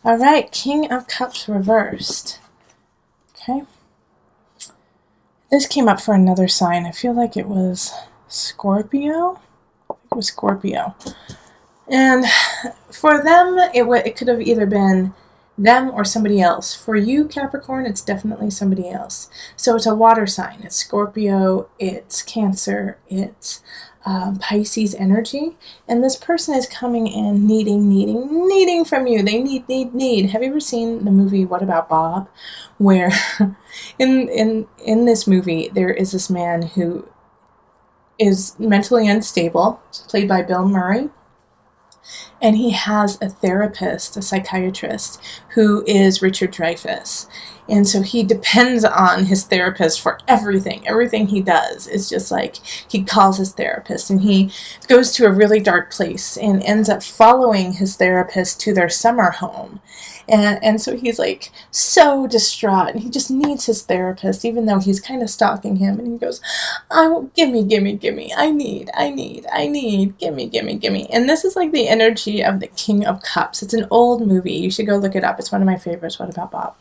All right, King of Cups reversed. Okay. This came up for another sign. I feel like it was Scorpio. It was Scorpio. And for them, it could have either been them or somebody else. For you, Capricorn, it's definitely somebody else. So it's a water sign. It's Scorpio, it's Cancer, it's Pisces energy. And this person is coming in needing from you. They need. Have you ever seen the movie What About Bob? Where in this movie, there is this man who is mentally unstable, played by Bill Murray. And he has a therapist, a psychiatrist, who is Richard Dreyfuss. And so he depends on his therapist for everything. Everything he does is just like he calls his therapist. And he goes to a really dark place and ends up following his therapist to their summer home. And so he's like so distraught, and he just needs his therapist, even though he's kind of stalking him. And he goes, gimme, I need, gimme. And this is like the energy of the King of Cups. It's an old movie. You should go look it up. It's one of my favorites. What About Bob?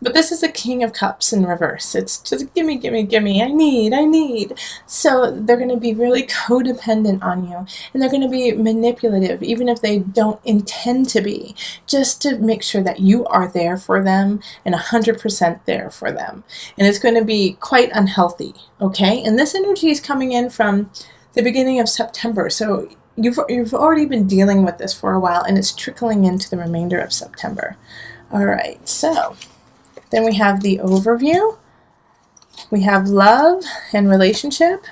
But this is the King of Cups in reverse. It's just gimme, I need. So they're going to be really codependent on you, and they're going to be manipulative, even if they don't intend to be, just to make sure that you are there for them and 100% there for them. And it's going to be quite unhealthy, okay? And this energy is coming in from the beginning of September. So you've already been dealing with this for a while, and it's trickling into the remainder of September. All right, so then we have the overview. We have love and relationship.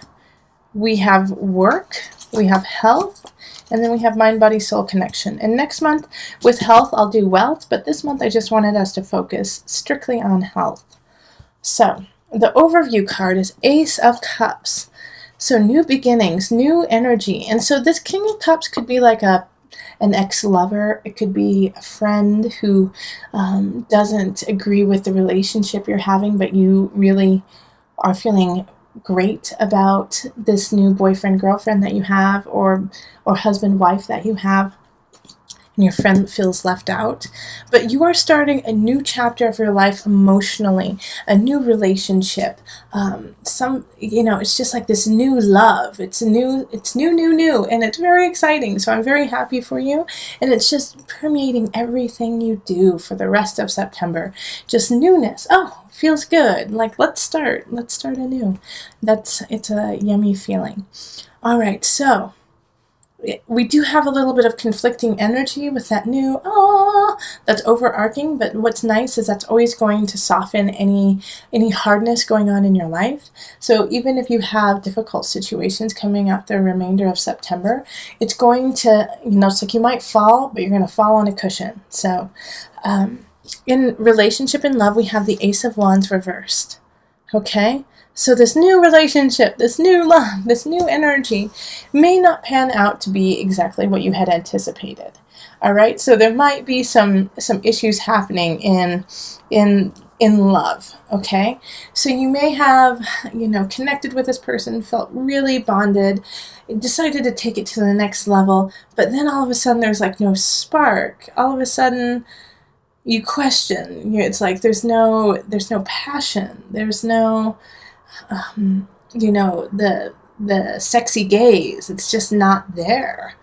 We have work. We have health. And then we have mind, body, soul connection. And next month with health, I'll do wealth. But this month, I just wanted us to focus strictly on health. So the overview card is Ace of Cups. So new beginnings, new energy. And so this King of Cups could be like an ex-lover. It could be a friend who doesn't agree with the relationship you're having, but you really are feeling great about this new boyfriend, girlfriend that you have, or husband, wife that you have, and your friend feels left out. But you are starting a new chapter of your life emotionally, a new relationship. It's just like this new love. It's new, and it's very exciting. So I'm very happy for you. And it's just permeating everything you do for the rest of September. Just newness. Oh, feels good. Like, let's start anew. It's a yummy feeling. All right, so we do have a little bit of conflicting energy with that new that's overarching, but what's nice is that's always going to soften any hardness going on in your life. So even if you have difficult situations coming up the remainder of September, it's going to, it's like you might fall, but you're going to fall on a cushion. So in relationship and love, we have the Ace of Wands reversed. Okay? So this new relationship, this new love, this new energy may not pan out to be exactly what you had anticipated. All right? So there might be some issues happening in love, okay? So you may have, connected with this person, felt really bonded, decided to take it to the next level, but then all of a sudden there's like no spark. All of a sudden you question. It's like there's no passion. There's no the sexy gaze. It's just not there.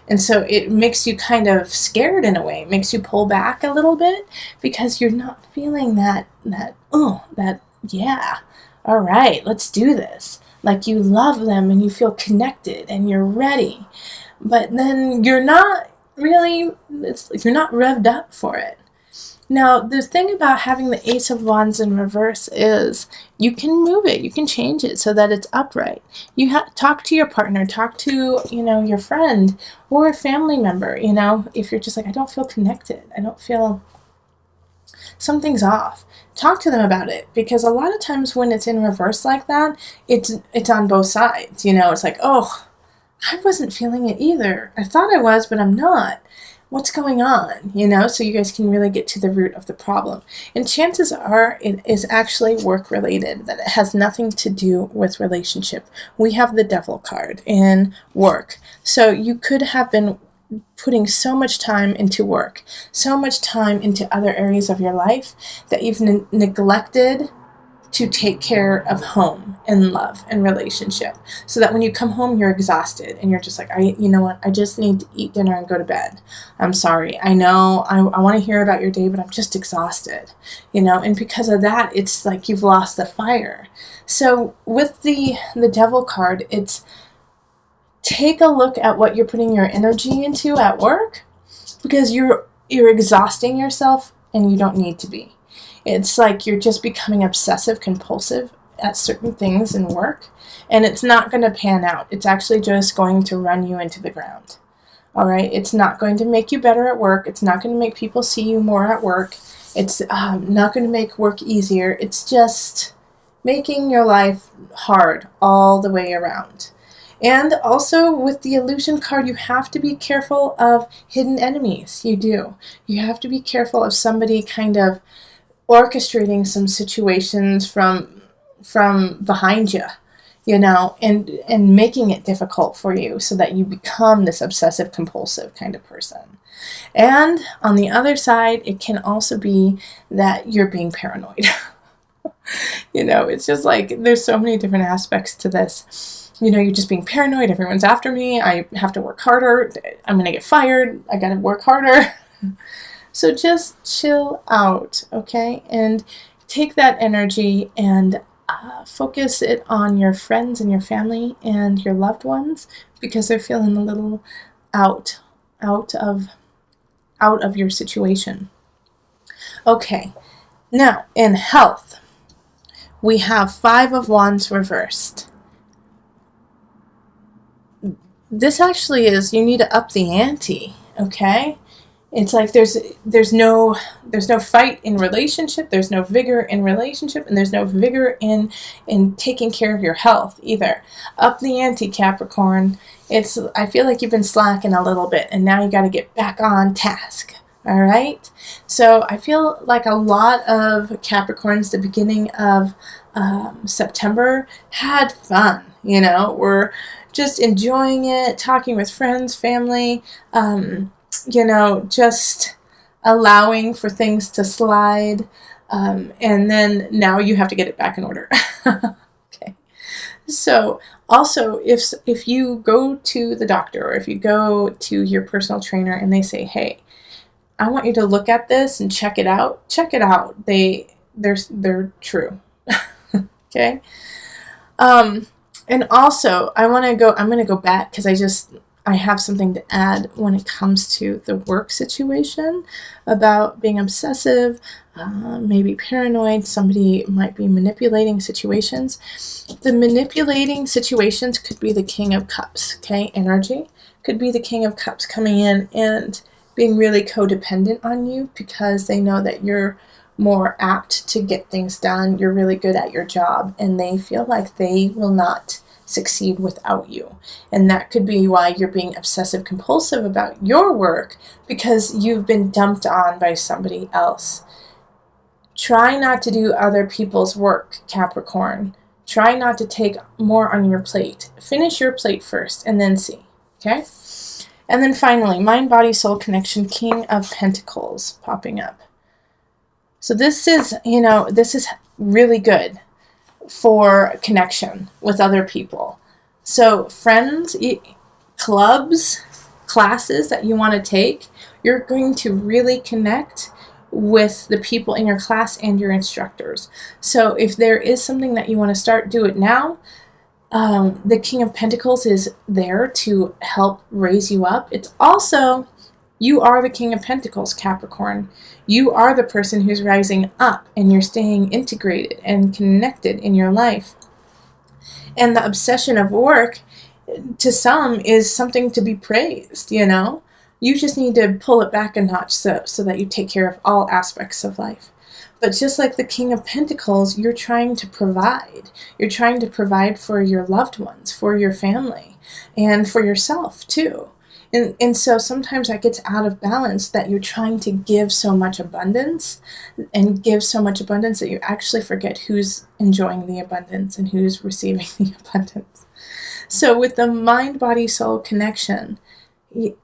And so it makes you kind of scared in a way. It makes you pull back a little bit because you're not feeling that, yeah, all right, let's do this. Like you love them and you feel connected and you're ready. But then you're not really, you're not revved up for it. Now, the thing about having the Ace of Wands in reverse is you can move it, you can change it so that it's upright. You talk to your partner, talk to, your friend or a family member, if you're just like, I don't feel connected, I don't feel, something's off. Talk to them about it, because a lot of times when it's in reverse like that, it's on both sides. It's like, oh, I wasn't feeling it either. I thought I was, but I'm not. What's going on, so you guys can really get to the root of the problem. And chances are it is actually work related, that it has nothing to do with relationship. We have the Devil card in work. So you could have been putting so much time into work, so much time into other areas of your life that you've neglected to take care of home and love and relationship, so that when you come home, you're exhausted and you're just like, you know what, I just need to eat dinner and go to bed. I'm sorry. I know I want to hear about your day, but I'm just exhausted, and because of that, it's like you've lost the fire. So with the devil card, it's take a look at what you're putting your energy into at work, because you're exhausting yourself and you don't need to be. It's like you're just becoming obsessive compulsive at certain things in work, and it's not going to pan out. It's actually just going to run you into the ground. All right? It's not going to make you better at work. It's not going to make people see you more at work. It's not going to make work easier. It's just making your life hard all the way around. And also with the illusion card, you have to be careful of hidden enemies. You do. You have to be careful of somebody kind of orchestrating some situations from behind you, and making it difficult for you so that you become this obsessive compulsive kind of person. And on the other side, it can also be that you're being paranoid. It's just like there's so many different aspects to this. You're just being paranoid. Everyone's after me. I have to work harder. I'm going to get fired. I got to work harder. So just chill out, okay? And take that energy and focus it on your friends and your family and your loved ones, because they're feeling a little out of your situation. Okay, now in health, we have 5 of Wands reversed. This actually is, you need to up the ante, okay? It's like there's no fight in relationship, there's no vigor in relationship, and there's no vigor in taking care of your health either. Up the ante, Capricorn. I feel like you've been slacking a little bit, and now you got to get back on task. All right? So I feel like a lot of Capricorns, the beginning of September, had fun. We're just enjoying it, talking with friends, family, just allowing for things to slide, and then now you have to get it back in order. Okay. So also, if you go to the doctor, or if you go to your personal trainer and they say, hey, I want you to look at this and check it out. They're true. Okay. And also I'm going to go back, because I have something to add when it comes to the work situation about being obsessive, maybe paranoid. Somebody might be manipulating situations. The manipulating situations could be the King of Cups, okay? Energy could be the King of Cups coming in and being really codependent on you, because they know that you're more apt to get things done. You're really good at your job, and they feel like they will not succeed without you. And that could be why you're being obsessive compulsive about your work, because you've been dumped on by somebody else. Try not to do other people's work, Capricorn. Try not to take more on your plate. Finish your plate first and then see. Okay? And then finally, mind, body, soul connection, King of Pentacles popping up. So this is really good for connection with other people. So friends, clubs, classes that you want to take, you're going to really connect with the people in your class and your instructors. So if there is something that you want to start, do it now. The King of Pentacles is there to help raise you up. It's also, you are the King of Pentacles, Capricorn. You are the person who's rising up, and you're staying integrated and connected in your life. And the obsession of work, to some, is something to be praised, You just need to pull it back a notch so that you take care of all aspects of life. But just like the King of Pentacles, you're trying to provide. You're trying to provide for your loved ones, for your family, and for yourself too. And so sometimes that gets out of balance, that you're trying to give so much abundance and give so much abundance that you actually forget who's enjoying the abundance and who's receiving the abundance. So with the mind, body, soul connection,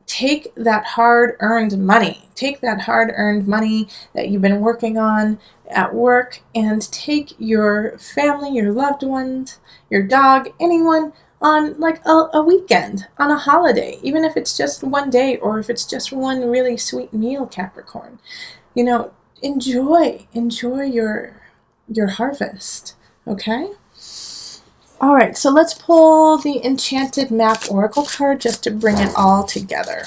take that hard-earned money. Take that hard-earned money that you've been working on at work and take your family, your loved ones, your dog, anyone on like a weekend, on a holiday, even if it's just one day or if it's just one really sweet meal, Capricorn. You know, enjoy your harvest, okay? All right, so let's pull the Enchanted Map Oracle card just to bring it all together.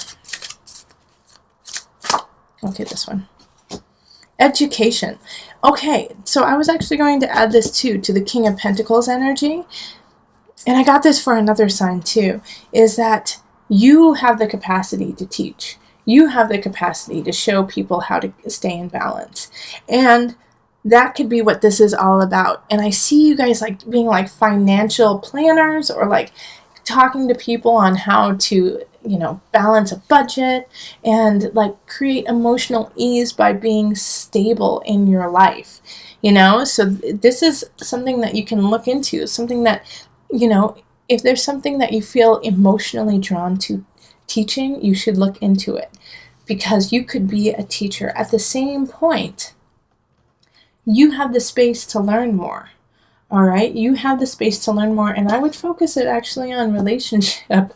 Okay, this one. Education. Okay, so I was actually going to add this too to the King of Pentacles energy. And I got this for another sign too, is that you have the capacity to teach. You have the capacity to show people how to stay in balance. And that could be what this is all about. And I see you guys like being like financial planners or like talking to people on how to, you know, balance a budget and like create emotional ease by being stable in your life, you know? So this is something that you can look into, something that, you know, if there's something that you feel emotionally drawn to teaching, you should look into it because you could be a teacher. At the same point, you have the space to learn more. All right, you have the space to learn more, and I would focus it actually on relationship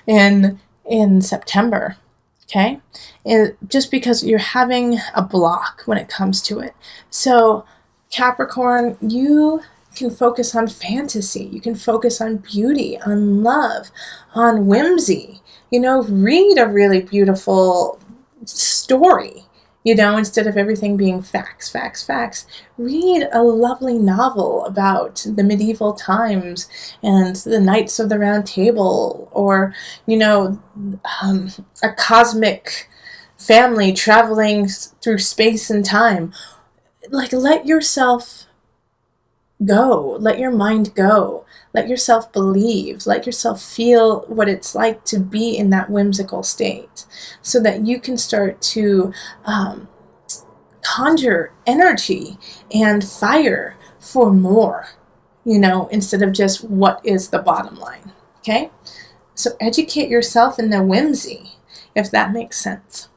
in September, okay? And just because you're having a block when it comes to it. So Capricorn, you can focus on fantasy. You can focus on beauty, on love, on whimsy. You know, read a really beautiful story. You know, instead of everything being facts, facts, facts, read a lovely novel about the medieval times and the Knights of the Round Table, or, you know, a cosmic family traveling through space and time. Like, let yourself go. Let your mind go. Let yourself believe. Let yourself feel what it's like to be in that whimsical state so that you can start to conjure energy and fire for more, you know, instead of just what is the bottom line, okay? So educate yourself in the whimsy, if that makes sense.